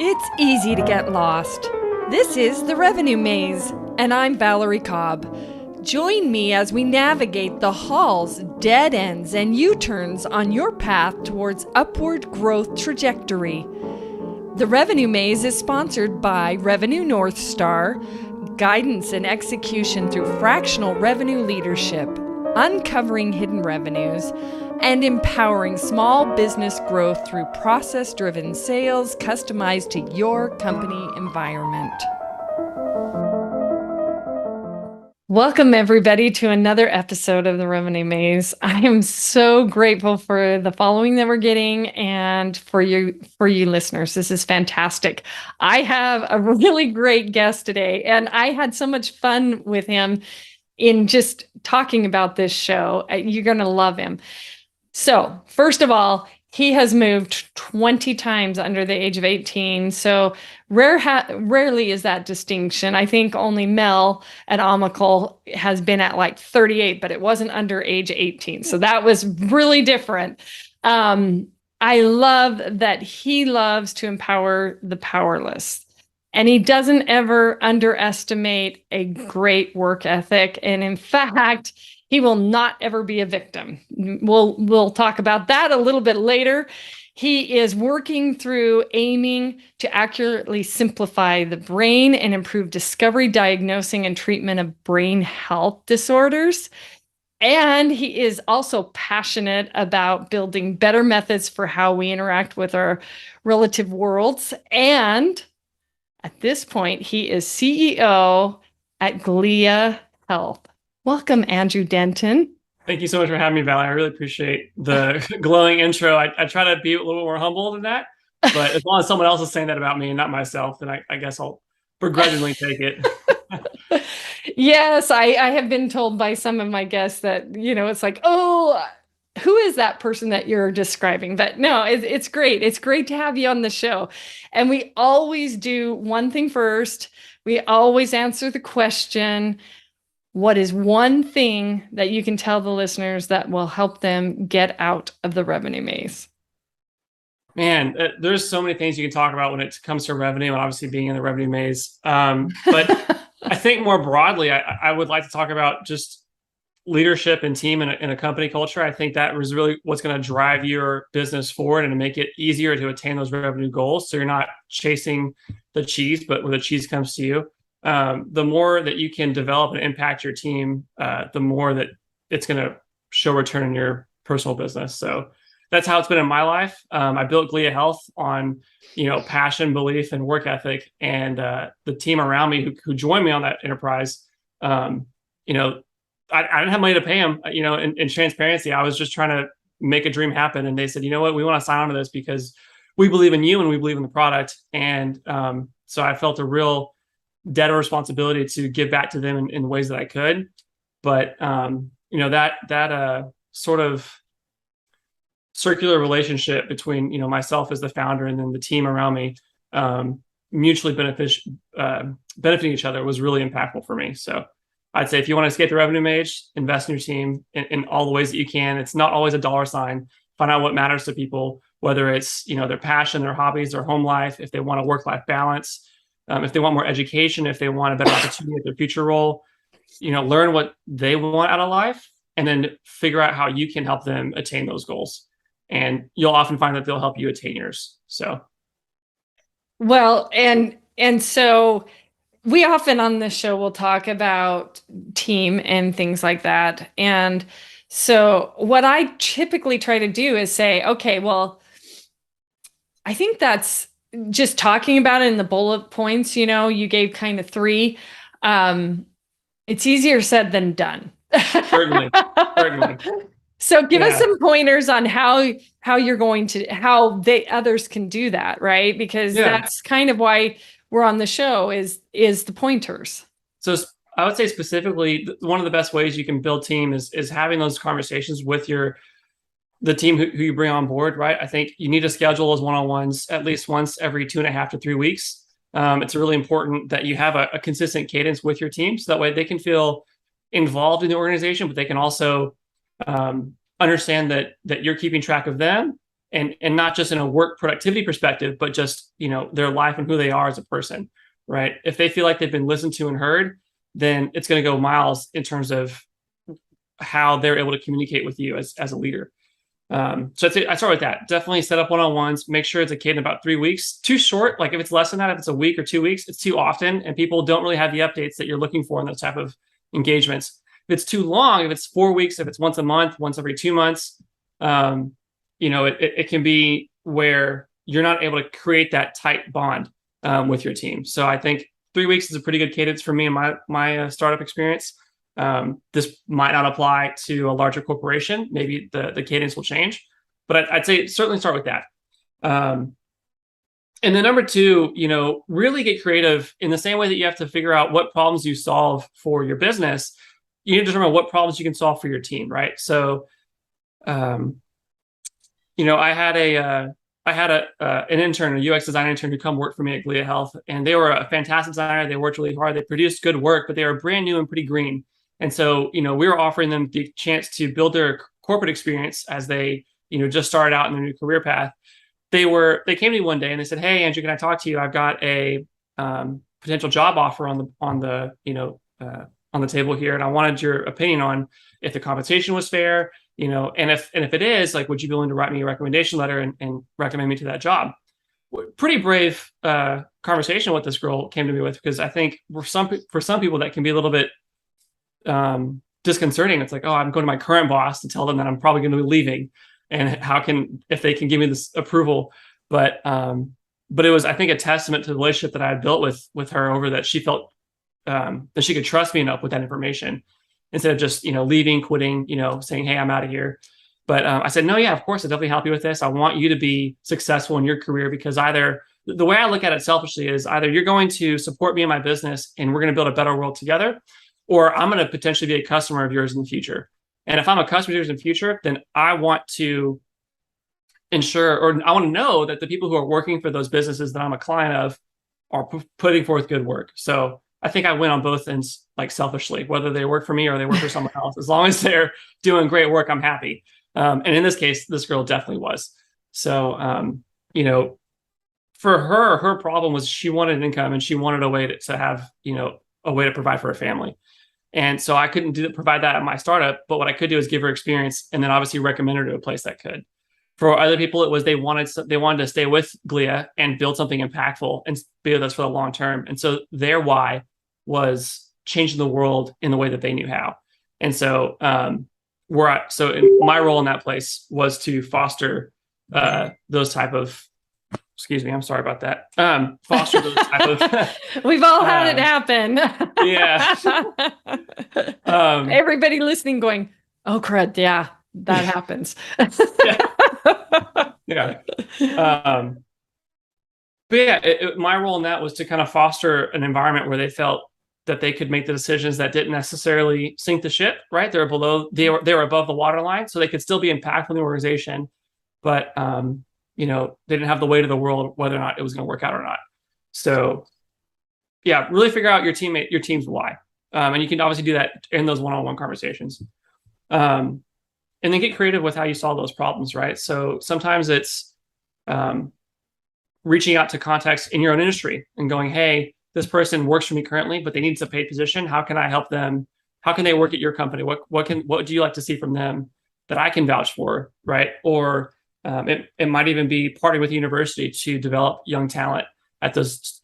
It's easy to get lost. This is The Revenue Maze, and I'm Valerie Cobb. Join me as we navigate the halls, dead ends, and U-turns on your path towards upward growth trajectory. The Revenue Maze is sponsored by Revenue North Star, guidance and execution through fractional revenue leadership, uncovering hidden revenues, and empowering small business growth through process-driven sales customized to your company environment. Welcome, everybody, to another episode of The Revenue Maze. I am so grateful for the following that we're getting and for you listeners. This is fantastic. I have a really great guest today, and I had so much fun with him in just talking about this show. You're going to love him. So, first of all, he has moved 20 times under the age of 18. So rarely is that distinction. I think only Mel at Amical has been at like 38, but it wasn't under age 18. So that was really different. I love that he loves to empower the powerless. And he doesn't ever underestimate a great work ethic. And in fact, he will not ever be a victim. We'll talk about that a little bit later. He is working through aiming to accurately simplify the brain and improve discovery, diagnosing, and treatment of brain health disorders. And he is also passionate about building better methods for how we interact with our relative worlds. And at this point, he is CEO at Glia Health. Welcome, Andrew Denton. Thank you so much for having me, Valerie. I really appreciate the glowing intro. I try to be a little more humble than that, but as long as someone else is saying that about me and not myself, then I guess I'll begrudgingly take it. Yes, I have been told by some of my guests that, it's like, oh, who is that person that you're describing? But no, it's great. It's great to have you on the show. And we always do one thing first. We always answer the question, what is one thing that you can tell the listeners that will help them get out of the revenue maze? Man, there's so many things you can talk about when it comes to revenue and obviously being in the revenue maze. But I think more broadly, I would like to talk about just leadership and team in a company culture. I think that was really what's going to drive your business forward and to make it easier to attain those revenue goals. So you're not chasing the cheese, but when the cheese comes to you. The more that you can develop and impact your team, the more that it's going to show return in your personal business. So that's how it's been in my life. I built Glia Health on, passion, belief, and work ethic. And the team around me who joined me on that enterprise, I didn't have money to pay them. In transparency, I was just trying to make a dream happen. And they said, you know what, we want to sign on to this because we believe in you and we believe in the product. And so I felt a real debt of responsibility to give back to them in ways that I could. But, that sort of circular relationship between, myself as the founder and then the team around me, mutually benefiting each other was really impactful for me. So I'd say if you want to escape the revenue maze, invest in your team in all the ways that you can. It's not always a dollar sign. Find out what matters to people, whether it's, their passion, their hobbies, their home life, if they want a work-life balance, if they want more education, if they want a better opportunity at their future role, learn what they want out of life and then figure out how you can help them attain those goals. And you'll often find that they'll help you attain yours. So. Well, and so we often on this show will talk about team and things like that. And so what I typically try to do is say, okay, well, I think that's just talking about it in the bullet points, you gave kind of 3. It's easier said than done. Certainly. So give us some pointers on how you're going to, how others can do that, right? Because that's kind of why we're on the show is the pointers. So I would say specifically, one of the best ways you can build team is having those conversations with the team who you bring on board, right? I think you need to schedule those one-on-ones at least once every 2.5 to 3 weeks. It's really important that you have a consistent cadence with your team, so that way they can feel involved in the organization, but they can also understand that you're keeping track of them and not just in a work productivity perspective, but just, their life and who they are as a person, right? If they feel like they've been listened to and heard, then it's going to go miles in terms of how they're able to communicate with you as a leader. So I start with that. Definitely set up one-on-ones. Make sure it's a cadence about 3 weeks. Too short, like if it's less than that, if it's a week or 2 weeks, it's too often, and people don't really have the updates that you're looking for in those type of engagements. If it's too long, if it's 4 weeks, if it's once a month, once every 2 months, it can be where you're not able to create that tight bond with your team. So I think 3 weeks is a pretty good cadence for me in my startup experience. This might not apply to a larger corporation. Maybe the cadence will change, but I'd say certainly start with that. And then number two, really get creative in the same way that you have to figure out what problems you solve for your business. You need to determine what problems you can solve for your team, right? So, I had an intern, a UX design intern, who come work for me at Glia Health, and they were a fantastic designer. They worked really hard. They produced good work, but they were brand new and pretty green. And so, we were offering them the chance to build their corporate experience as they, just started out in their new career path. They came to me one day and they said, "Hey, Andrew, can I talk to you? I've got a potential job offer on the table here, and I wanted your opinion on if the compensation was fair, and if it is, like, would you be willing to write me a recommendation letter and recommend me to that job?" Pretty brave conversation what this girl came to me with, because I think for some people that can be a little bit disconcerting. It's like, oh, I'm going to my current boss to tell them that I'm probably going to be leaving, and if they can give me this approval. But it was, I think, a testament to the relationship that I had built with her over that she felt that she could trust me enough with that information, instead of just leaving, quitting, saying, "Hey, I'm out of here." But I said, "No, yeah, of course, I'll definitely help you with this. I want you to be successful in your career, because either the way I look at it selfishly is either you're going to support me in my business and we're going to build a better world together, or I'm going to potentially be a customer of yours in the future. And if I'm a customer of yours in the future, then I want to ensure, or I want to know that the people who are working for those businesses that I'm a client of are putting forth good work." So I think I win on both ends, like selfishly, whether they work for me or they work for someone else. As long as they're doing great work, I'm happy. And in this case, this girl definitely was. So, for her problem was she wanted an income and she wanted a way to have, a way to provide for her family. And so I couldn't provide that at my startup, but what I could do is give her experience and then obviously recommend her to a place that could. For other people, it was they wanted to stay with Glia and build something impactful and be with us for the long term. And so their why was changing the world in the way that they knew how. And so my role in that place was to foster those type of, excuse me, I'm sorry about that. Foster those type of. We've all had it happen. Yeah. Everybody listening going, "Oh, crud. Yeah, that happens." Yeah. But yeah, my role in that was to kind of foster an environment where they felt that they could make the decisions that didn't necessarily sink the ship, right? They were above the waterline, so they could still be impactful in the organization, but they didn't have the weight of the world whether or not it was going to work out or not. So yeah, really figure out your team's why. And you can obviously do that in those one-on-one conversations. And then get creative with how you solve those problems, right? So sometimes it's reaching out to contacts in your own industry and going, "Hey, this person works for me currently, but they need a paid position. How can I help them? How can they work at your company? What do you like to see from them that I can vouch for?" Right? Or it might even be partnering with the university to develop young talent at those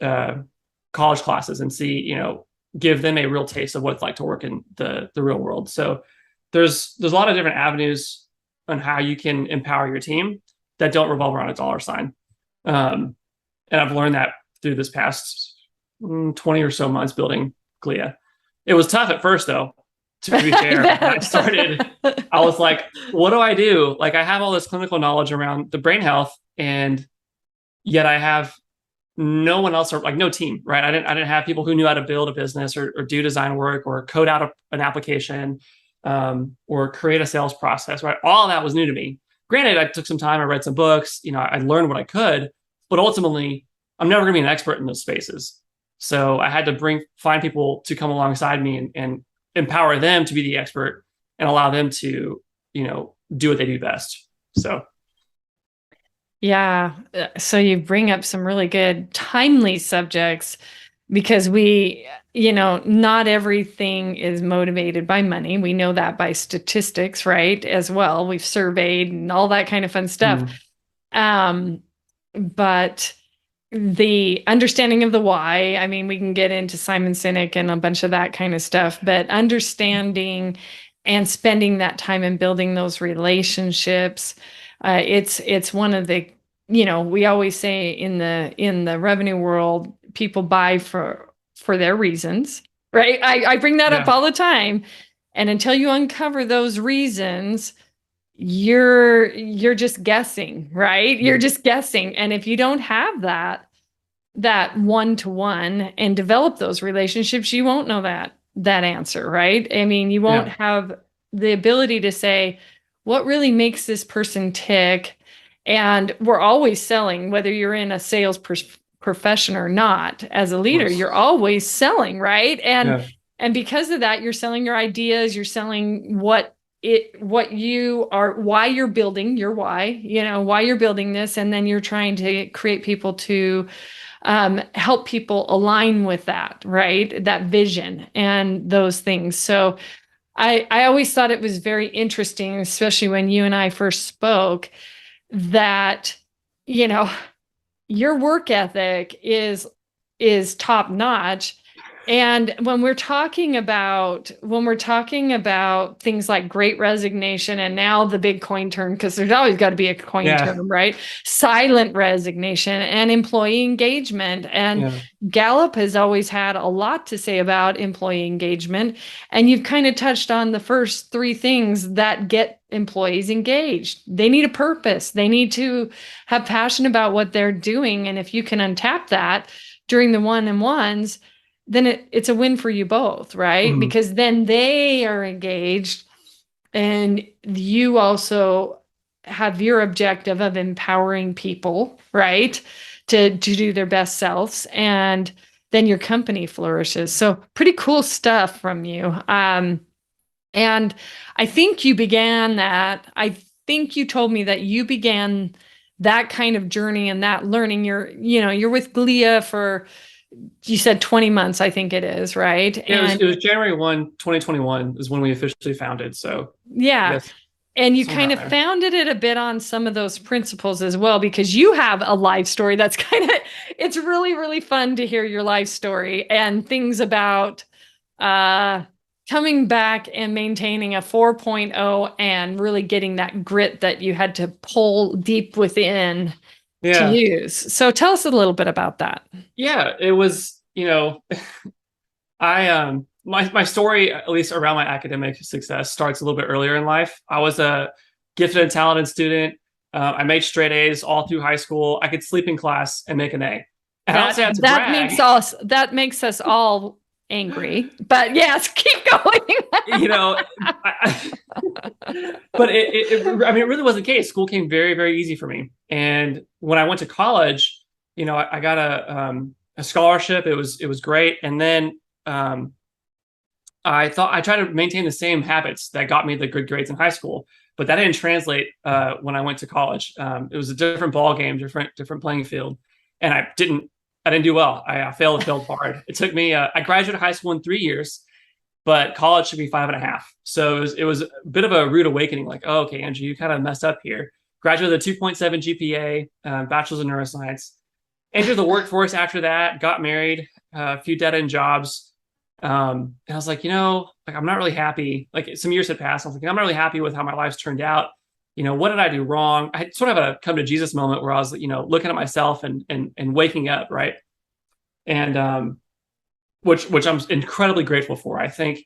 college classes and see, give them a real taste of what it's like to work in the real world. So there's a lot of different avenues on how you can empower your team that don't revolve around a dollar sign. And I've learned that through this past 20 or so months building Glia. It was tough at first, though, to be fair. When I started, I was like, what do I do? Like, I have all this clinical knowledge around the brain health, and yet I have no one else, or like no team, right? I didn't have people who knew how to build a business or do design work or code out an application or create a sales process, right? All of that was new to me. Granted, I took some time, I read some books, I learned what I could, but ultimately, I'm never going to be an expert in those spaces. So I had to find people to come alongside me and empower them to be the expert and allow them to, do what they do best. So. Yeah. So you bring up some really good, timely subjects because not everything is motivated by money. We know that by statistics, right? As well. We've surveyed and all that kind of fun stuff. Mm. Um, but the understanding of the why, I mean, we can get into Simon Sinek and a bunch of that kind of stuff, but understanding and spending that time and building those relationships, it's one of the, we always say in the revenue world, people buy for their reasons, right? I bring that up Yeah. all the time. And until you uncover those reasons, you're just guessing, right? You're Mm. just guessing. And if you don't have that one to one and develop those relationships, you won't know that answer, right? I mean, you won't Yeah. have the ability to say what really makes this person tick. And we're always selling, whether you're in a sales profession or not. As a Of leader, course. you're always selling, right? Yeah. And because of that, you're selling your ideas, you're selling what you are, why you're building your why, why you're building this, and then you're trying to create people to help people align with that, right? That vision and those things. So I always thought it was very interesting, especially when you and I first spoke, that, you know, your work ethic is top notch. And when we're talking about things like great resignation and now the big coin term, because there's always got to be a coin Yeah. term, right? Silent resignation and employee engagement. And Yeah. Gallup has always had a lot to say about employee engagement. And you've kind of touched on the first three things that get employees engaged. They need a purpose. They need to have passion about what they're doing. And if you can untap that during the one-on-ones, then it's a win for you both, right? Mhm. Because then they are engaged and you also have your objective of empowering people, right? To do their best selves. And then your company flourishes. So pretty cool stuff from you. And I think you began that. I think you told me that you began that kind of journey and that learning. You're with Glia for, you said 20 months, I think it is, right? Yeah, it was And it was January 1, 2021 is when we officially founded. So I yeah, guess and you somewhere kind around of there. founded it a bit on some of those principles as well, because you have a life story that's it's really, really fun to hear your life story and things about uh, coming back and maintaining a 4.0 and really getting that grit that you had to pull deep within to Yeah. use. So tell us a little bit about that. Yeah. It was, my story, at least around my academic success, starts a little bit earlier in life. I was a gifted and talented student. I made straight A's all through high school. I could sleep in class and make an A. And I don't That say that to that brag. makes us that makes us all angry. But yes, keep going. you know, I, but I mean, it really was the case. School came very, very easy for me. And when I went to college, I got a scholarship. It was great. And then I thought I tried to maintain the same habits that got me the good grades in high school, but that didn't translate when I went to college. It was a different ball game, different playing field, and I didn't do well. I failed hard. It took me. I graduated high school in 3 years, but college should be 5.5. So it was a bit of a rude awakening. Like, oh, okay, Andrew, you kind of messed up here. Graduated with a 2.7 GPA, bachelor's in neuroscience. Entered the workforce after that. Got married, a few dead end jobs. And I was like, like I'm not really happy. Like some years had passed. I was like, I'm not really happy with how my life's turned out. What did I do wrong? I had sort of a come to Jesus moment where I was, looking at myself and waking up, right? And which I'm incredibly grateful for. I think,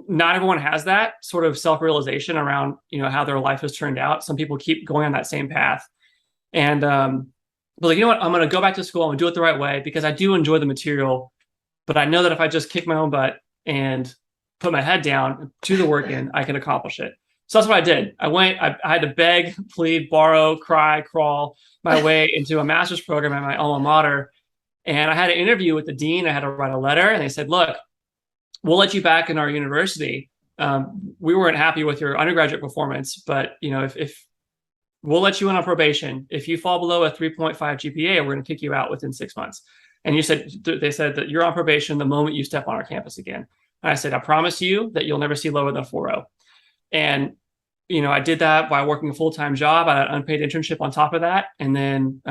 not everyone has that sort of self-realization around, how their life has turned out. Some people keep going on that same path. And but like, you know what? I'm going to go back to school. I'm going to do it the right way because I do enjoy the material. But I know that if I just kick my own butt and put my head down, do the work in, I can accomplish it. So that's what I did. I had to beg, plead, borrow, cry, crawl my way into a master's program at my alma mater. And I had an interview with the dean. I had to write a letter, and they said, "Look, we'll let you back in our university. We weren't happy with your undergraduate performance, but if we'll let you in on probation. If you fall below a 3.5 GPA, we're going to kick you out within 6 months. And they said that you're on probation the moment you step on our campus again. And I said, I promise you that you'll never see lower than a 4.0. And, I did that by working a full-time job. I had an unpaid internship on top of that, and then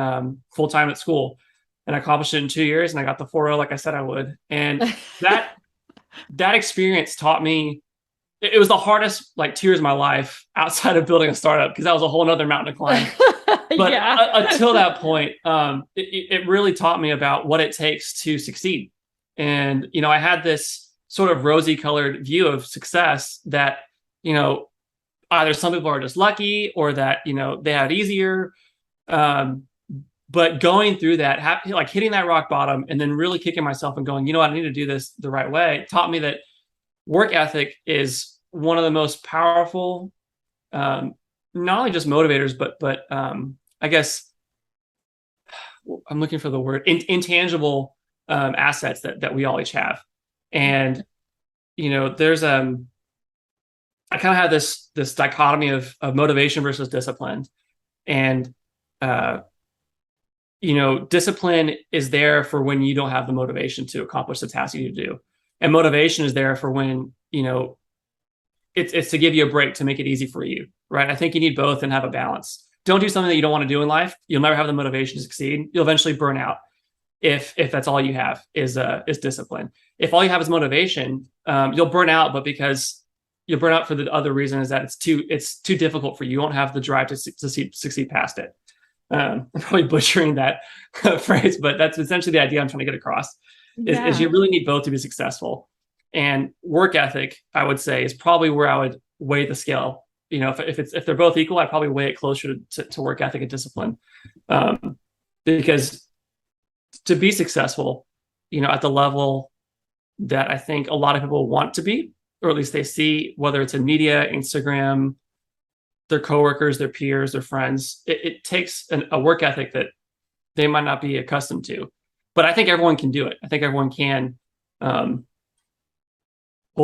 full-time at school. And I accomplished it in 2 years, and I got the 4.0 like I said I would. And that experience taught me, it was the hardest like 2 years of my life outside of building a startup, because that was a whole other mountain to climb. But until that point, it really taught me about what it takes to succeed. And, I had this sort of rosy colored view of success that, either some people are just lucky, or that, they had it easier. But going through that, like hitting that rock bottom and then really kicking myself and going, I need to do this the right way, taught me that work ethic is one of the most powerful, not only just motivators, but I guess I'm looking for the word, intangible assets that we all each have. And, there's I kind of have this dichotomy of motivation versus discipline. And discipline is there for when you don't have the motivation to accomplish the task you need to do. And motivation is there for when, it's to give you a break, to make it easy for you, right? I think you need both and have a balance. Don't do something that you don't want to do in life. You'll never have the motivation to succeed. You'll eventually burn out if that's all you have is discipline. If all you have is motivation, you'll burn out, but because you'll burn out for the other reason is that it's too difficult for you. You won't have the drive to succeed past it. I'm probably butchering that phrase, but that's essentially the idea I'm trying to get across. Is you really need both to be successful. And work ethic, I would say, is probably where I would weigh the scale. If they're both equal, I'd probably weigh it closer to work ethic and discipline, because to be successful, at the level that I think a lot of people want to be, or at least they see, whether it's in media, Instagram, their coworkers, their peers, their friends, it takes a work ethic that they might not be accustomed to. But I think everyone can do it. I think everyone can pull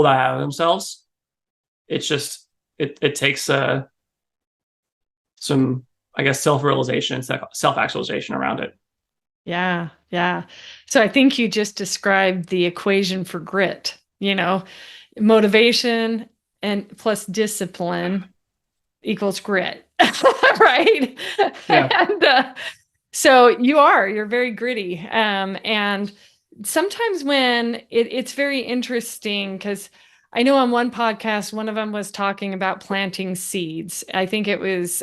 that out of themselves. It's just, it takes some, I guess, self-realization, self-actualization around it. Yeah. Yeah. So I think you just described the equation for grit, motivation and plus discipline equals grit, right? Yeah. And so you're very gritty. And sometimes when it's very interesting, because I know on one podcast, one of them was talking about planting seeds. I think it was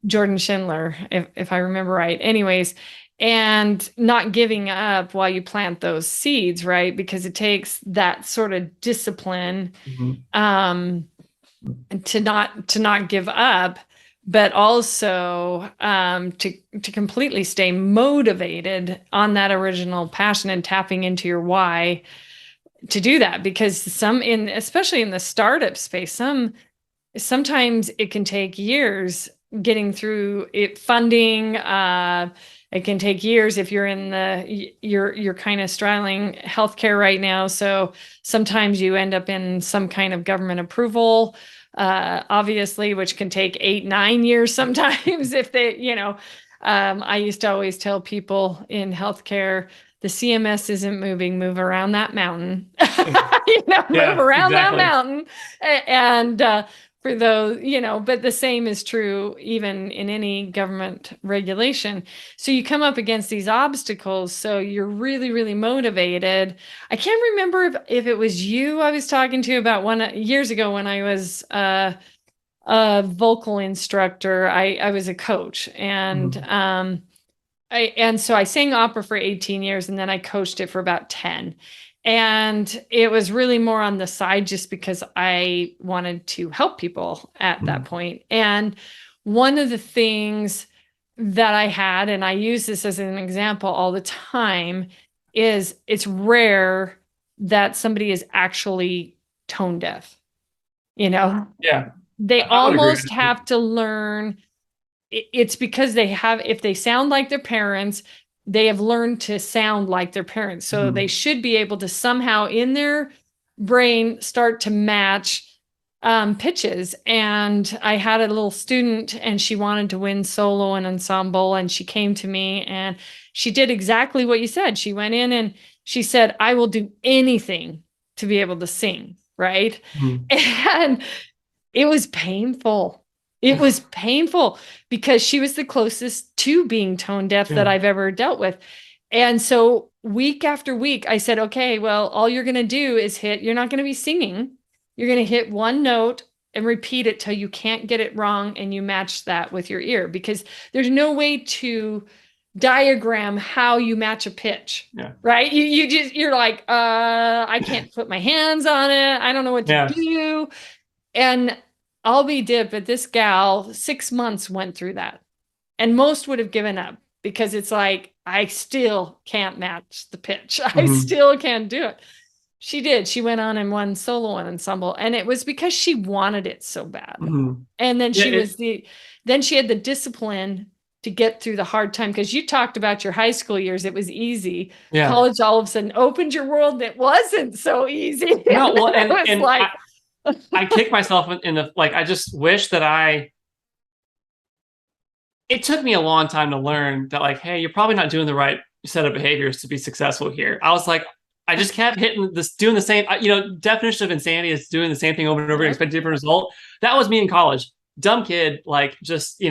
Jordan Schindler, if I remember right. Anyways, and not giving up while you plant those seeds, right? Because it takes that sort of discipline to not give up, but also to completely stay motivated on that original passion and tapping into your why to do that. Because especially in the startup space, sometimes it can take years getting through it, funding. It can take years if you're you're kind of straddling healthcare right now. So sometimes you end up in some kind of government approval, obviously, which can take 8, 9 years sometimes if I used to always tell people in healthcare, the CMS isn't moving, move around that mountain, move around that mountain. And for those, but the same is true even in any government regulation. So you come up against these obstacles. So you're really, really motivated. I can't remember if it was you I was talking to about years ago when I was a vocal instructor. I was a coach, and so I sang opera for 18 years, and then I coached it for about 10. And it was really more on the side just because I wanted to help people at that point. And one of the things that I had, and I use this as an example all the time, is it's rare that somebody is actually tone deaf. Yeah. They almost have to learn. It's because if they sound like their parents, they have learned to sound like their parents. So they should be able to somehow in their brain start to match pitches. And I had a little student and she wanted to win solo and ensemble. And she came to me and she did exactly what you said. She went in and she said, I will do anything to be able to sing. Right. Mhm. And it was painful. It was painful because she was the closest to being tone deaf that Yeah. I've ever dealt with. And so week after week, I said, okay, well, all you're going to do is you're not going to be singing. You're going to hit one note and repeat it till you can't get it wrong. And you match that with your ear because there's no way to diagram how you match a pitch. Yeah. Right. You're like, I can't put my hands on it. I don't know what to Yeah. do. And I'll be dip, but this gal, 6 months went through that. And most would have given up because it's like, I still can't match the pitch. I Mhm. still can't do it. She did. She went on and won solo and ensemble. And it was because she wanted it so bad. Mhm. And then Yeah. then she had the discipline to get through the hard time. Because you talked about your high school years, it was easy. Yeah. College all of a sudden opened your world and it wasn't so easy. No, well, It and was and like, I kick myself in the like. I just wish that it took me a long time to learn that, like, hey, you're probably not doing the right set of behaviors to be successful here. I was like, I just kept hitting this, doing the same. Definition of insanity is doing the same thing over and over and yep. expect a different result. That was me in college. Dumb kid, like just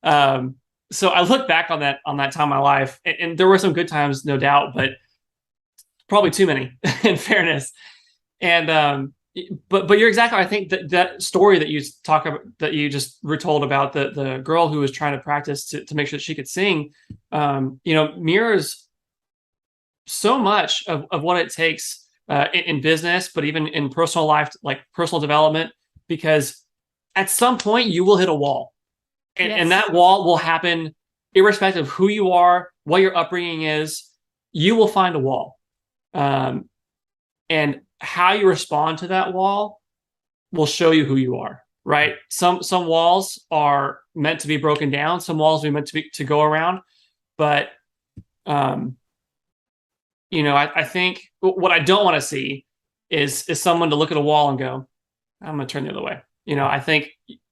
Um, so I look back on that time of my life, and there were some good times, no doubt, but probably too many, in fairness. And but you're exactly right. I think that story that you talk about, that you just retold about the girl who was trying to practice to make sure that she could sing, mirrors so much of what it takes in business, but even in personal life, like personal development, because at some point you will hit a wall, and Yes. that wall will happen irrespective of who you are, what your upbringing is. You will find a wall, um, and how you respond to that wall will show you who you are. Right? Some walls are meant to be broken down. Some walls are meant to go around. But um, I think what I don't want to see is someone to look at a wall and go, I'm going to turn the other way. I think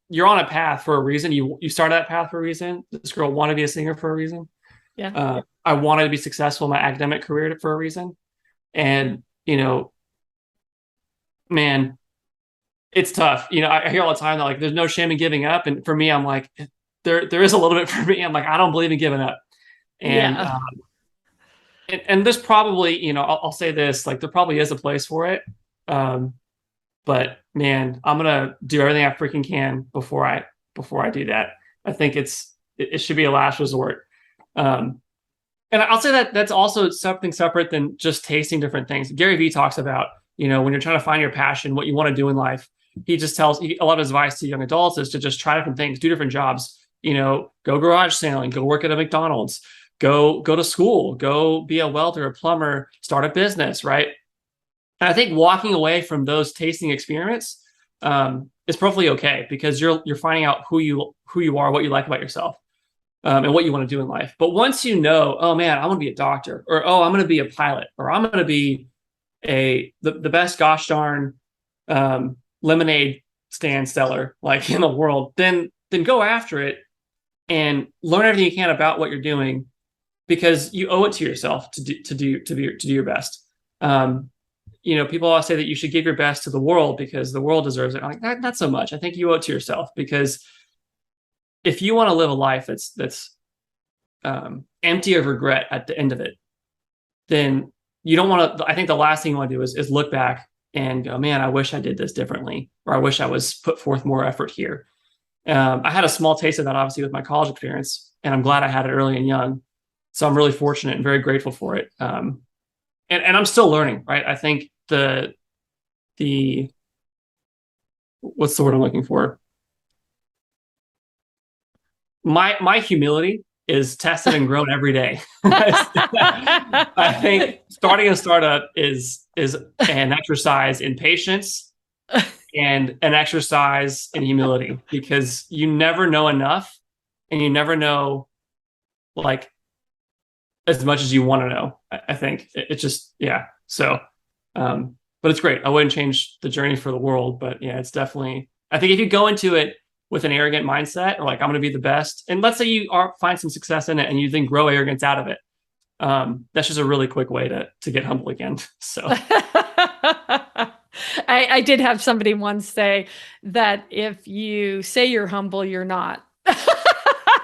you're on a path for a reason. You started that path for a reason. This girl wanted to be a singer for a reason. Yeah. I wanted to be successful in my academic career for a reason. And, man, it's tough. I hear all the time that, like, there's no shame in giving up. And for me, I'm like, there is a little bit for me. I'm like, I don't believe in giving up. And Yeah. and there's probably, I'll say this, like, there probably is a place for it. Um, but man, I'm gonna do everything I freaking can before I do that. I think it should be a last resort. Um, and I'll say that that's also something separate than just tasting different things. Gary Vee talks about, when you're trying to find your passion, what you want to do in life. He just tells a lot of his advice to young adults is to just try different things, do different jobs. Go garage sailing, go work at a McDonald's, go to school, go be a welder, a plumber, start a business, right? And I think walking away from those tasting experiments is perfectly okay, because you're finding out who you are, what you like about yourself, and what you want to do in life. But once you know, oh man, I want to be a doctor, or oh, I'm going to be a pilot, or I'm going to be the best gosh darn lemonade stand seller like in the world, then go after it and learn everything you can about what you're doing, because you owe it to yourself to do your best. People always say that you should give your best to the world because the world deserves it. I'm like, not so much. I think you owe it to yourself, because if you want to live a life that's empty of regret at the end of it, then you don't want to. I think the last thing you want to do is look back and go, man, I wish I did this differently, or I wish I was put forth more effort here. I had a small taste of that, obviously, with my college experience, and I'm glad I had it early and young. So I'm really fortunate and very grateful for it. And I'm still learning, right? I think the what's the word I'm looking for? My humility is tested and grown every day. I think starting a startup is an exercise in patience and an exercise in humility, because you never know enough, and you never know, like, as much as you want to know. I think it's just, yeah. So but it's great. I wouldn't change the journey for the world, but yeah, it's definitely, I think if you go into it with an arrogant mindset or like, I'm going to be the best, and let's say you find some success in it and you then grow arrogance out of it. That's just a really quick way to get humble again. So I did have somebody once say that if you say you're humble, you're not.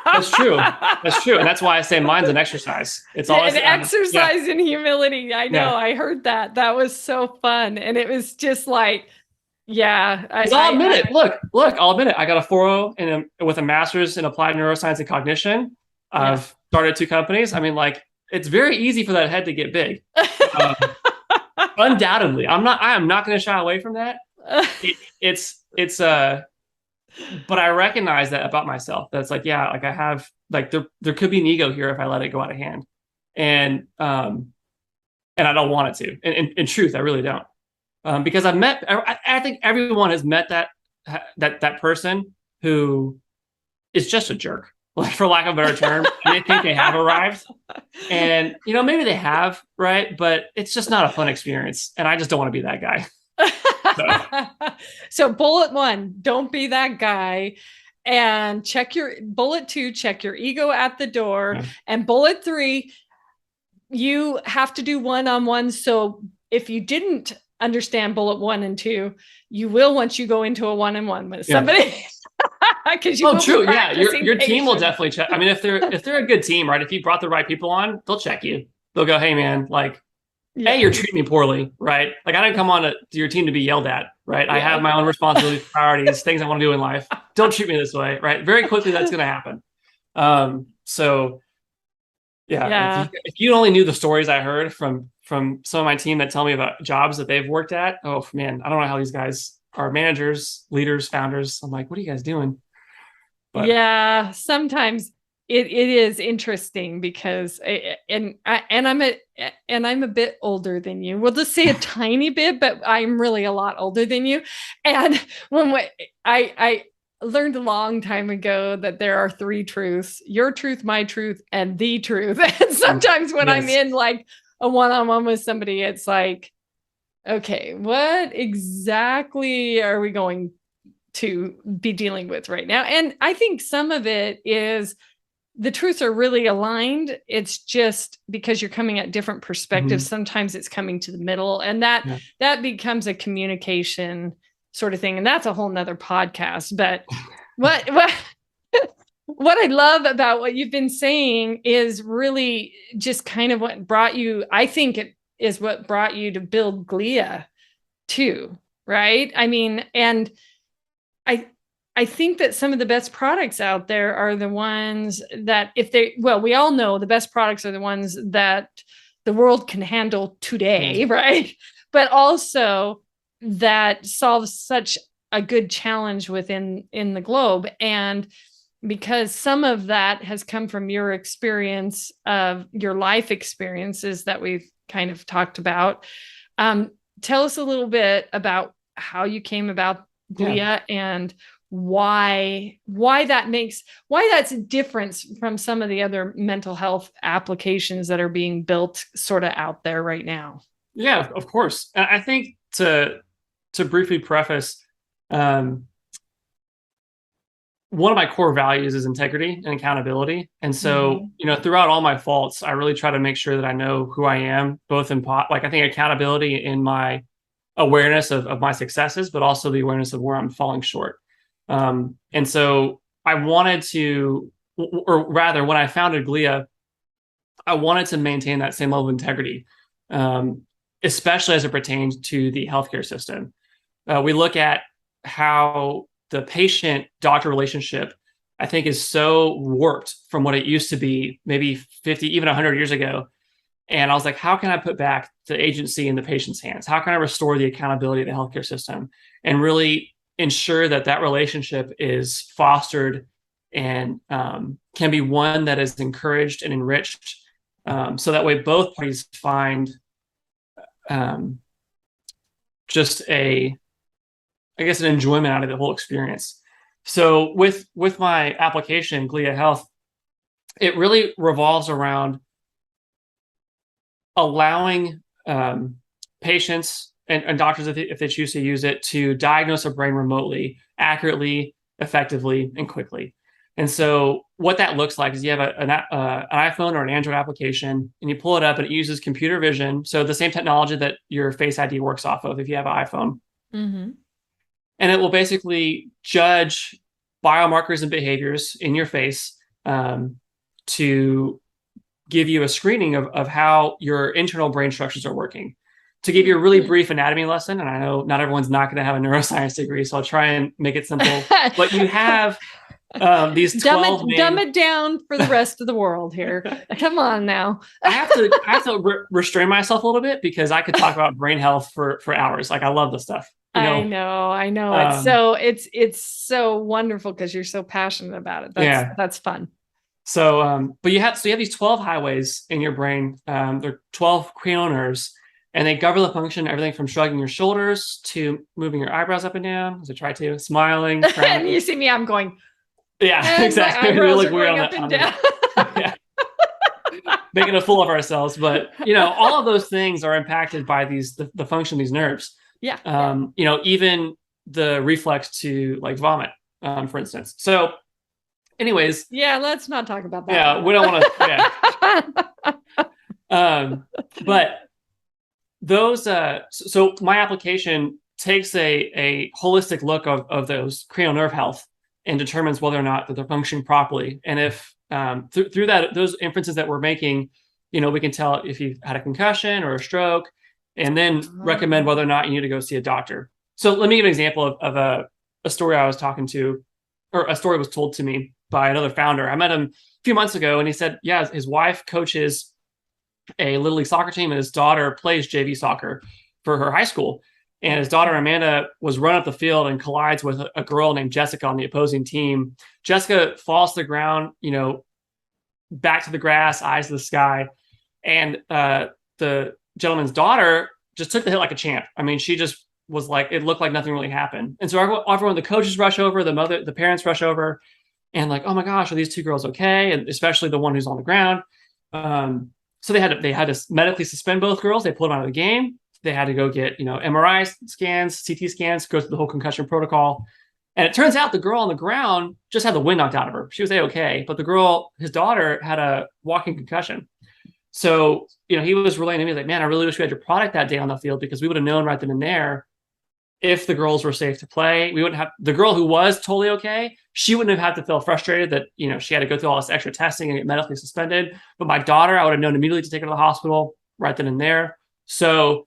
that's true. That's true. And that's why I say mine's an exercise. It's always An exercise in humility. I know. yeah. I heard that. That was so fun. And it was just like, yeah. Because I'll admit it. Look, I'll admit it. I got a 4.0 with a master's in applied neuroscience and cognition. I've started 2 companies. I mean, like, it's very easy for that head to get big. Undoubtedly. I am not going to shy away from that. But I recognize that about myself. That's like, yeah, like I have, like, there could be an ego here if I let it go out of hand. And I don't want it to. In truth, I really don't. Because I think everyone has met that person who is just a jerk, like, for lack of a better term. And they think they have arrived, and maybe they have, right? But it's just not a fun experience, and I just don't want to be that guy. So bullet 1, don't be that guy. And bullet 2, check your ego at the door. Yeah. And bullet 3, you have to do one-on-one. So if you didn't understand bullet 1 and 2, you will once you go into a one-on-one with somebody. Because true. Yeah, your team will definitely check. I mean, if they're a good team, right? If you brought the right people on, they'll check you. They'll go, hey man, like, hey, you're treating me poorly, right? Like, I didn't come on to your team to be yelled at, right? Yeah. I have my own responsibilities, priorities, things I want to do in life. Don't treat me this way, right? Very quickly, that's going to happen. So yeah. If you only knew the stories I heard from some of my team that tell me about jobs that they've worked at, oh man, I don't know how these guys are managers, leaders, founders. I'm like, what are you guys doing? But yeah, sometimes it is interesting because I'm a bit older than you. We'll just say a tiny bit, but I'm really a lot older than you. And I learned a long time ago that there are 3 truths: your truth, my truth, and the truth. And sometimes when I'm in like a one-on-one with somebody, it's like, okay, what exactly are we going to be dealing with right now? And I think some of it is the truths are really aligned. It's just because you're coming at different perspectives. Mm-hmm. Sometimes it's coming to the middle, and that becomes a communication sort of thing. And that's a whole nother podcast. But what I love about what you've been saying is really just kind of what brought you, I think it is what brought you to build Glia too, right? I mean, and I think that some of the best products out there are the ones that we all know the best products are the ones that the world can handle today, right? But also that solves such a good challenge in the globe. And because some of that has come from your experience of your life experiences that we've kind of talked about. Tell us a little bit about how you came about Glia and why that's a difference from some of the other mental health applications that are being built sort of out there right now. Yeah, of course. I think to briefly preface, one of my core values is integrity and accountability. And so, throughout all my faults, I really try to make sure that I know who I am, both in I think accountability in my awareness of my successes, but also the awareness of where I'm falling short. And so I wanted to, or rather, when I founded Glia, I wanted to maintain that same level of integrity, especially as it pertains to the healthcare system. We look at how the patient-doctor relationship, I think, is so warped from what it used to be maybe 50, even 100 years ago. And I was like, how can I put back the agency in the patient's hands? How can I restore the accountability of the healthcare system and really ensure that relationship is fostered and can be one that is encouraged and enriched, so that way both parties find just an enjoyment out of the whole experience. So with my application, Glia Health, it really revolves around allowing patients and doctors, if they choose to use it, to diagnose a brain remotely, accurately, effectively, and quickly. And so what that looks like is you have an iPhone or an Android application, and you pull it up, and it uses computer vision. So the same technology that your Face ID works off of if you have an iPhone. Mm-hmm. And it will basically judge biomarkers and behaviors in your face, to give you a screening of how your internal brain structures are working. To give you a really brief anatomy lesson, and I know not everyone's not going to have a neuroscience degree, so I'll try and make it simple. But you have these 12 dumb it down for the rest of the world here. Come on now. I have to restrain myself a little bit, because I could talk about brain health for hours. Like, I love this stuff. I know. It's so wonderful because you're so passionate about it. That's fun. So, but you have these 12 highways in your brain. They're 12 cranial nerves, and they govern the function, everything from shrugging your shoulders to moving your eyebrows up and down as I try to, smiling. And you see me, I'm going. Yeah, exactly. We look weird up and down. Yeah. Making a fool of ourselves, but all of those things are impacted by the function of these nerves. Yeah. Even the reflex to like vomit, for instance. So, anyways. Yeah, let's not talk about that. Yeah, we don't want to. Yeah. But those. So my application takes a holistic look of those cranial nerve health and determines whether or not that they're functioning properly. And if through those inferences that we're making, we can tell if you've had a concussion or a stroke, and then recommend whether or not you need to go see a doctor. So let me give an example of a story I was talking to, or a story was told to me by another founder. I met him a few months ago, and he said, yeah, his wife coaches a Little League soccer team, and his daughter plays JV soccer for her high school. And his daughter, Amanda, was run up the field and collides with a girl named Jessica on the opposing team. Jessica falls to the ground, back to the grass, eyes to the sky. And the gentleman's daughter just took the hit like a champ. I mean, she just was like, it looked like nothing really happened. And so everyone, the coaches rush over, the parents rush over, and like, oh my gosh, are these two girls okay? And especially the one who's on the ground. So they had to medically suspend both girls. They pulled them out of the game. They had to go get, MRI scans, CT scans, go through the whole concussion protocol. And it turns out the girl on the ground just had the wind knocked out of her. She was A-okay. But the girl, his daughter, had a walking concussion. So, he was relaying to me, like, man, I really wish we had your product that day on the field, because we would have known right then and there if the girls were safe to play. We wouldn't have, the girl who was totally okay, she wouldn't have had to feel frustrated that, she had to go through all this extra testing and get medically suspended. But my daughter, I would have known immediately to take her to the hospital right then and there. So,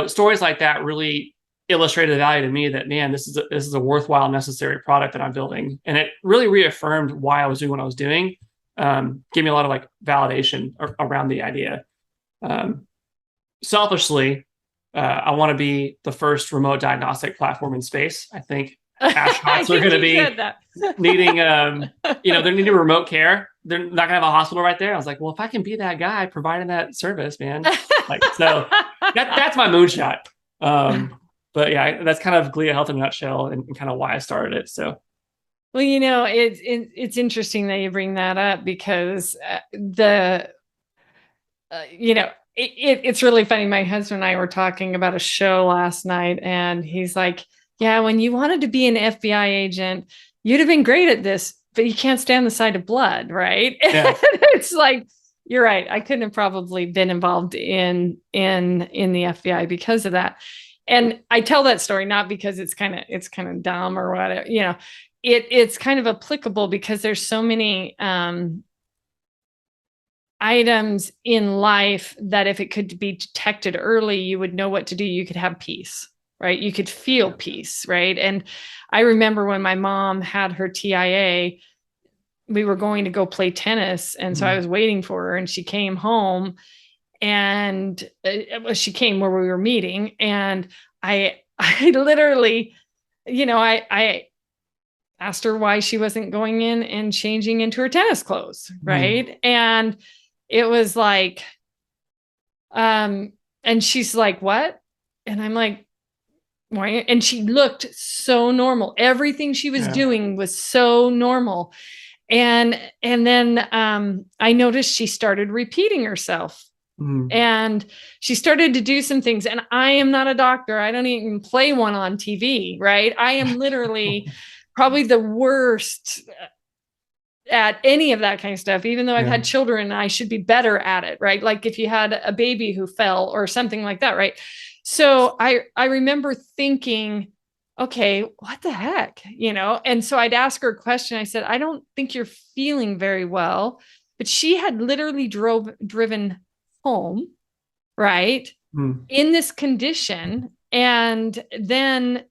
stories like that really illustrated the value to me that, man, this is a worthwhile, necessary product that I'm building. And it really reaffirmed why I was doing what I was doing. Gave me a lot of like validation around the idea. Selfishly, I want to be the first remote diagnostic platform in space. I think astronauts are going to be needing, they're needing remote care. They're not going to have a hospital right there. I was like, well, if I can be that guy providing that service, man, so that's my moonshot. But yeah, that's kind of Glia Health in a nutshell, and kind of why I started it. So. Well, it's interesting that you bring that up, because it's really funny. My husband and I were talking about a show last night, and he's like, yeah, when you wanted to be an FBI agent, you'd have been great at this, but you can't stand the sight of blood, right? Yeah. It's like, you're right. I couldn't have probably been involved in the FBI because of that. And I tell that story not because it's kind of dumb or whatever, it's kind of applicable because there's so many items in life that if it could be detected early, you would know what to do. You could have peace, right? You could feel peace, right? And I remember when my mom had her TIA, we were going to go play tennis. And so I was waiting for her, and she came home, and she came where we were meeting. And I literally, I asked her why she wasn't going in and changing into her tennis clothes. Right. And it was like, and she's like, what? And I'm like, why? And she looked so normal. Everything she was doing was so normal. And then I noticed she started repeating herself Mm. And she started to do some things. And I am not a doctor. I don't even play one on TV, right? I am literally probably the worst at any of that kind of stuff, even though I've Yeah. had children, I should be better at it, right? Like if you had a baby who fell or something like that, right? So I remember thinking, okay, what the heck, And so I'd ask her a question. I said, I don't think you're feeling very well, but she had literally driven home, right, Mm. in this condition, and then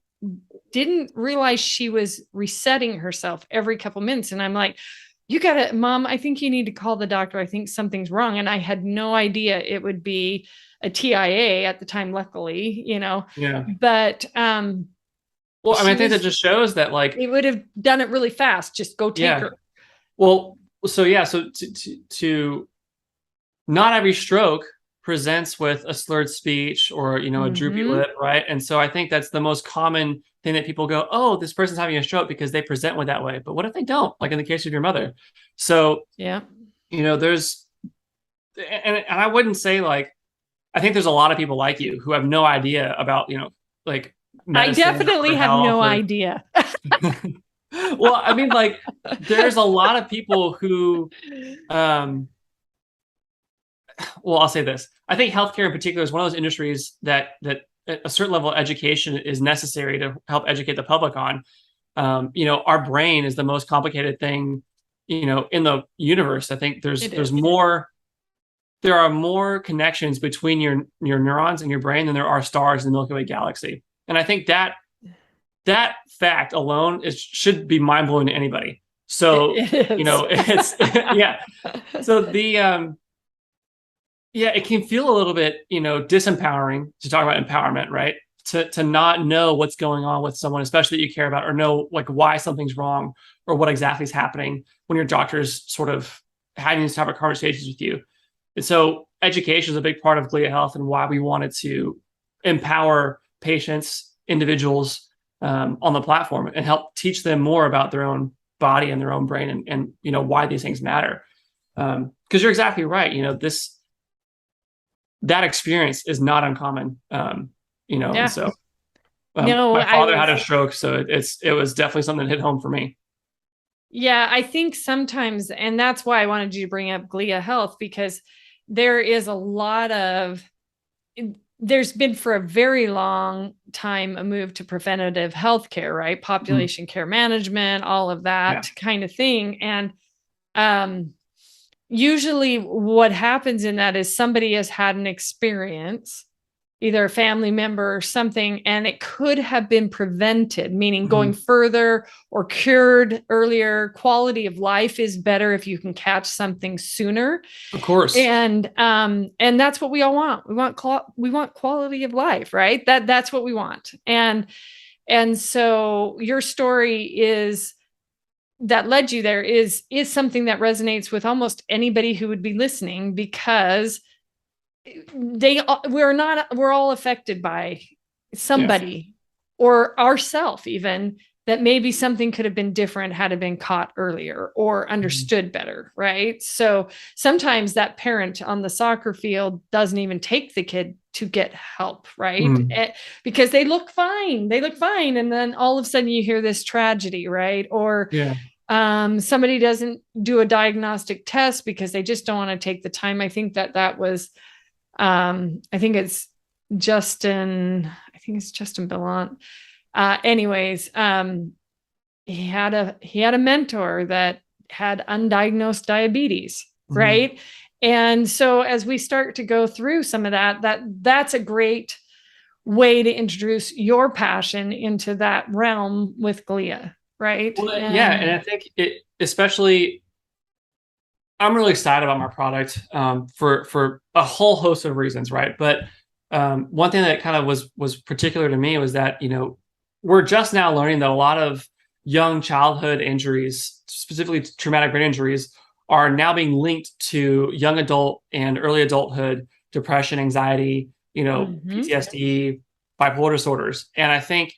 didn't realize she was resetting herself every couple minutes. And I'm like, you gotta, Mom, I think you need to call the doctor. I think something's wrong. And I had no idea it would be a TIA at the time, luckily. Yeah. But Well, I mean, she I think that was, just shows that, like, it would have done it really fast. Just go take yeah. her. Well, so yeah, so to not every stroke presents with a slurred speech or, a droopy Mm-hmm. lip, right? And so I think that's the most common thing that people go, oh, this person's having a stroke because they present with that way. But what if they don't? Like in the case of your mother. So, Yeah. there's, and I wouldn't say, like, I think there's a lot of people like you who have no idea about, like I medicine definitely or have health no or, idea. well, I mean, like, there's a lot of people who, um, well, I'll say this. I think healthcare in particular is one of those industries that a certain level of education is necessary to help educate the public on. Our brain is the most complicated thing, in the universe. I think It there's is. more there are more connections between your neurons and your brain than there are stars in the Milky Way galaxy. And I think that fact alone should be mind blowing to anybody. So, It is. it's yeah. So it can feel a little bit, disempowering to talk about empowerment, right? To not know what's going on with someone, especially that you care about, or know, like, why something's wrong or what exactly is happening when your doctor's sort of having these type of conversations with you. And so education is a big part of Glia Health and why we wanted to empower patients, individuals, on the platform and help teach them more about their own body and their own brain and why these things matter. Because you're exactly right. That experience is not uncommon. And Yeah. so No, my I father had was, a stroke, so it was definitely something that hit home for me. yeah, I think sometimes, and that's why I wanted you to bring up Glia Health, because there is a lot of, there's been for a very long time a move to preventative healthcare, right? Mm. Population care management, all of Yeah, that kind of thing. And um, usually what happens in that is somebody has had an experience, either a family member or something, and it could have been prevented, meaning going mm, further or cured earlier. Quality of life is better if you can catch something sooner. of course. And that's what we all want. We want quality of life, right? That's what we want. And so your story is that led you there is something that resonates with almost anybody who would be listening, because we're all affected by Yeah. somebody or ourself, even, that maybe something could have been different had it been caught earlier or Mm. understood better, right? So sometimes that parent on the soccer field doesn't even take the kid to get help, right? Mm. Because they look fine, and then all of a sudden you hear this tragedy, right? Or Yeah. somebody doesn't do a diagnostic test because they just don't want to take the time. I think that was I think it's Justin Billant. Anyways, he had a mentor that had undiagnosed diabetes, Mm. right? And so as we start to go through some of that's a great way to introduce your passion into that realm with Glia, right? Well, yeah, and And I think especially, I'm really excited about my product, for a whole host of reasons, right? But one thing that kind of was particular to me was that, we're just now learning that a lot of young childhood injuries, specifically traumatic brain injuries, are now being linked to young adult and early adulthood depression, anxiety, mm-hmm. PTSD, bipolar disorders. And I think,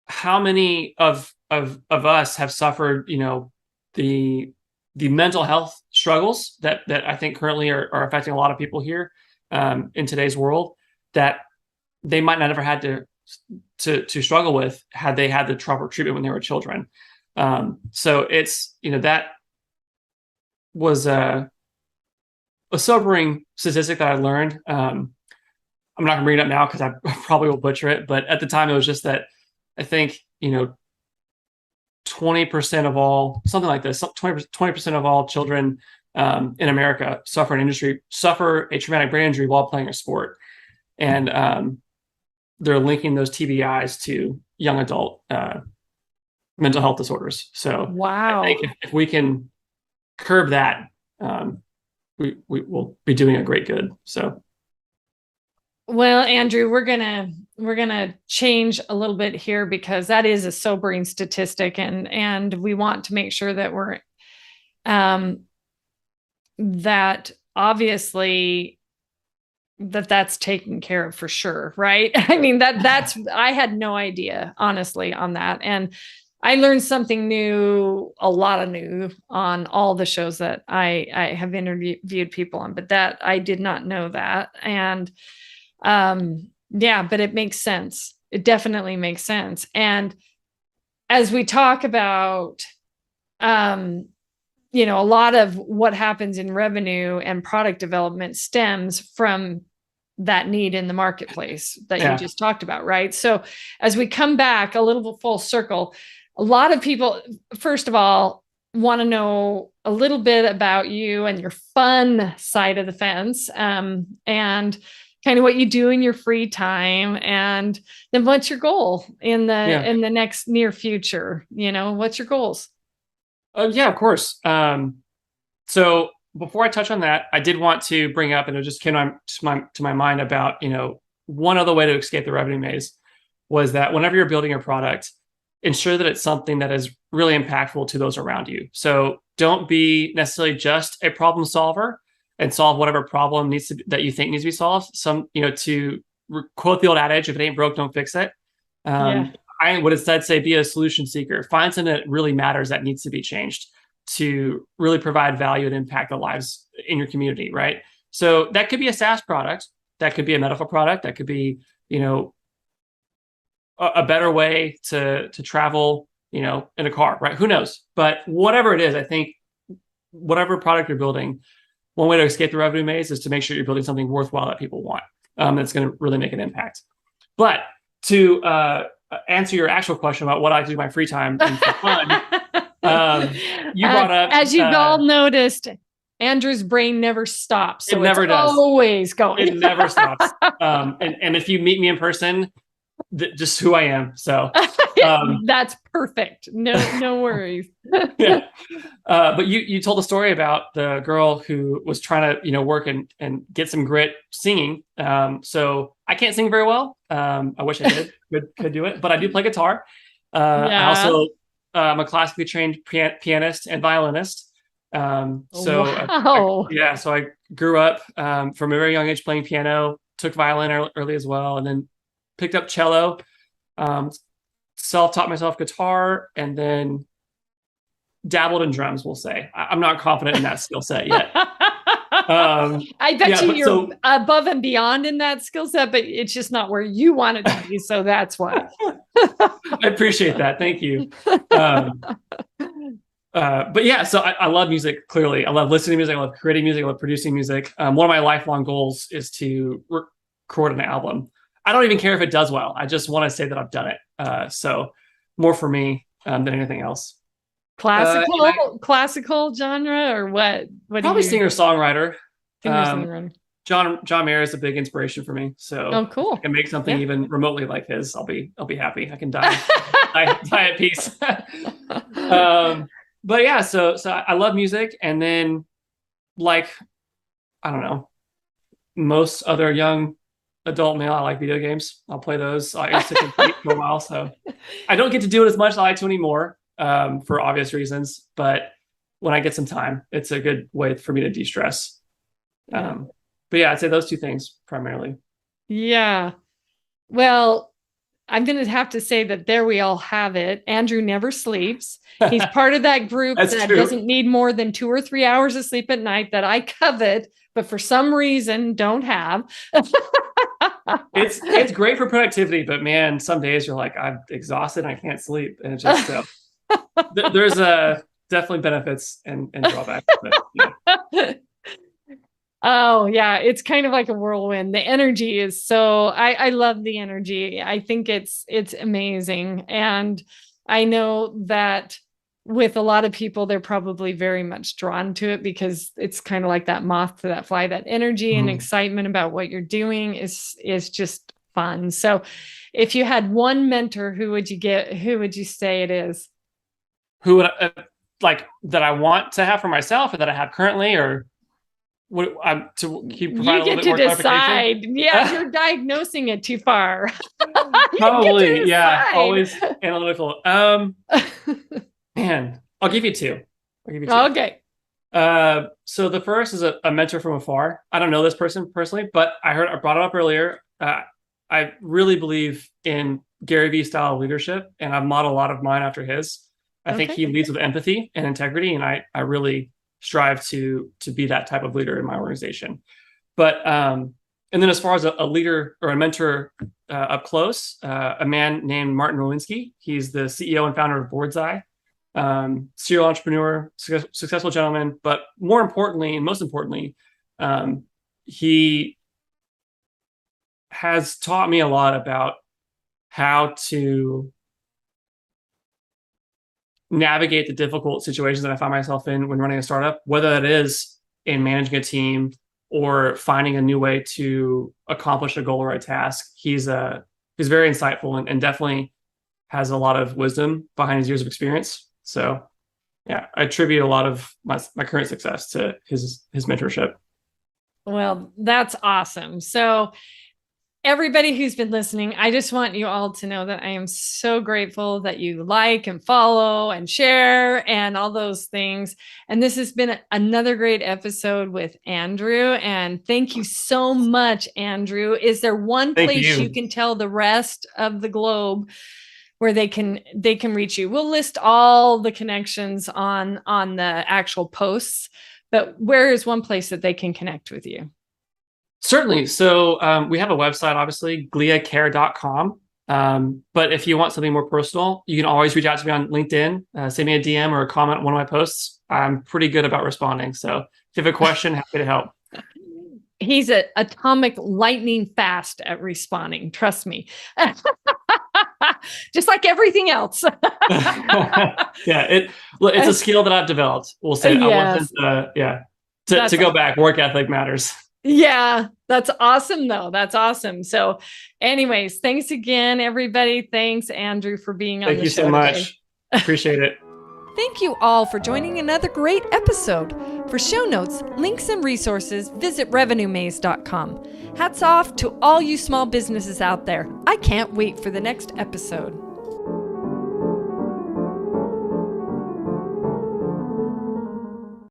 how many of us have suffered, the the mental health struggles that I think currently are affecting a lot of people here in today's world that they might not have ever had to struggle with had they had the proper treatment when they were children. So it's, that was a sobering statistic that I learned. I'm not gonna bring it up now because I probably will butcher it, but at the time it was just that I think 20% of all, something like this, 20% of all children in America suffer a traumatic brain injury while playing a sport, and they're linking those TBIs to young adult mental health disorders. So I Wow. think if we can curb that, we will be doing a great good. So Well, Andrew, we're gonna change a little bit here because that is a sobering statistic, and we want to make sure that we're um, that obviously that's taken care of for sure, right? I mean that's I had no idea honestly on that, and I learned something new, a lot of new on all the shows that I have interviewed people on, but that I did not know that, and yeah, but it makes sense. It definitely makes sense. And as we talk about um, a lot of what happens in revenue and product development stems from that need in the marketplace that you yeah, just talked about, right? So as we come back a little full circle, a lot of people, first of all, want to know a little bit about you and your fun side of the fence, and kind of what you do in your free time, and then what's your goal in yeah. the next near future. What's your goals? Yeah, of course. So before I touch on that, I did want to bring up, and it just came to my mind about, one other way to escape the revenue maze was that whenever you're building a product, ensure that it's something that is really impactful to those around you. So don't be necessarily just a problem solver and solve whatever problem that you think needs to be solved. To quote the old adage, if it ain't broke, don't fix it. Yeah. I would instead say be a solution seeker. Find something that really matters that needs to be changed to really provide value and impact the lives in your community, right? So that could be a SaaS product, that could be a medical product, that could be, a better way to travel, in a car, right? Who knows? But whatever it is, I think whatever product you're building, one way to escape the revenue maze is to make sure you're building something worthwhile that people want, that's going to really make an impact. But to answer your actual question about what I do in my free time and for fun, you brought up. As you've all noticed, Andrew's brain never stops, so it never it's does. always going. It never stops. And if you meet me in person, just who I am. So that's perfect. No worries. yeah. But you told a story about the girl who was trying to work and get some grit singing. So I can't sing very well. I wish I did. Could do it, but I do play guitar. I Yeah. also I'm a classically trained pianist and violinist. Wow. So I grew up from a very young age playing piano. Took violin early as well, and then picked up cello. Self-taught myself guitar, and then dabbled in drums. We'll say I'm not confident in that skill set yet. I bet you're above and beyond in that skill set, but it's just not where you want it to be. So that's why. I appreciate that. Thank you. But yeah, so I love music. Clearly, I love listening to music. I love creating music. I love producing music. One of my lifelong goals is to record an album. I don't even care if it does well. I just want to say that I've done it. So more for me than anything else. Classical genre or what? What probably do you? Singer-songwriter. Singer-songwriter. John Mayer is a big inspiration for me. So oh, cool. If I can make something even remotely like his, I'll be happy. I can die at peace. But yeah, so I love music, and then like I don't know, most other young adult male, I like video games. I'll play those. I used to compete for a while, so I don't get to do it as much as I like to anymore, for obvious reasons. But when I get some time, it's a good way for me to de-stress. Yeah. But yeah, I'd say those two things primarily. Yeah. Well, I'm going to have to say that there we all have it. Andrew never sleeps. He's part of that group That's that true. doesn't need more than 2 or 3 hours of sleep at night that I covet, but for some reason don't have. It's great for productivity, but man, some days you're like, I'm exhausted and I can't sleep. And it's just there's definitely benefits and drawbacks. But, yeah. Oh yeah, it's kind of like a whirlwind. The energy is so I love the energy. I think it's amazing. And I know that with a lot of people, they're probably very much drawn to it because it's kind of like that moth to that fly. That energy and excitement about what you're doing is just fun. So if you had one mentor, who would you get? Who would you say it is? Who would like that I want to have for myself or that I have currently, or what to keep provide You a little get bit to more decide. clarification? Yeah, you're diagnosing it too far. You get to Probably, yeah. decide. Always analytical. Man, I'll give you two. I'll give you two. Okay. So the first is a mentor from afar. I don't know this person personally, but I brought it up earlier. I really believe in Gary Vee style leadership, and I've modeled a lot of mine after his. I think Okay. he leads with empathy and integrity, and I really strive to be that type of leader in my organization. But and then as far as a leader or a mentor up close, a man named Martin Rowinski. He's the CEO and founder of Board's Eye, serial entrepreneur, successful gentleman. But more importantly, and most importantly, he has taught me a lot about how to navigate the difficult situations that I find myself in when running a startup, whether that is in managing a team or finding a new way to accomplish a goal or a task. He's very insightful and definitely has a lot of wisdom behind his years of experience. So yeah, I attribute a lot of my current success to his mentorship. Well, that's awesome. So everybody who's been listening, I just want you all to know that I am so grateful that you like and follow and share and all those things. And this has been another great episode with Andrew. And thank you so much, Andrew. Is there one Thank place you you. can tell the rest of the globe where they can reach you? We'll list all the connections on the actual posts, but where is one place that they can connect with you? Certainly. So we have a website, obviously, gliacare.com. But if you want something more personal, you can always reach out to me on LinkedIn, send me a DM or a comment on one of my posts. I'm pretty good about responding. So if you have a question, happy to help. He's an atomic lightning fast at responding. Trust me. Just like everything else. Yeah, it's a skill that I've developed. We'll say. Yes. To go back, work ethic matters. Yeah, that's awesome though. That's awesome. So anyways, thanks again, everybody. Thanks, Andrew, for being on the show. Thank you so much. Appreciate it. Thank you all for joining another great episode. For show notes, links, and resources, visit revenuemaze.com. Hats off to all you small businesses out there. I can't wait for the next episode.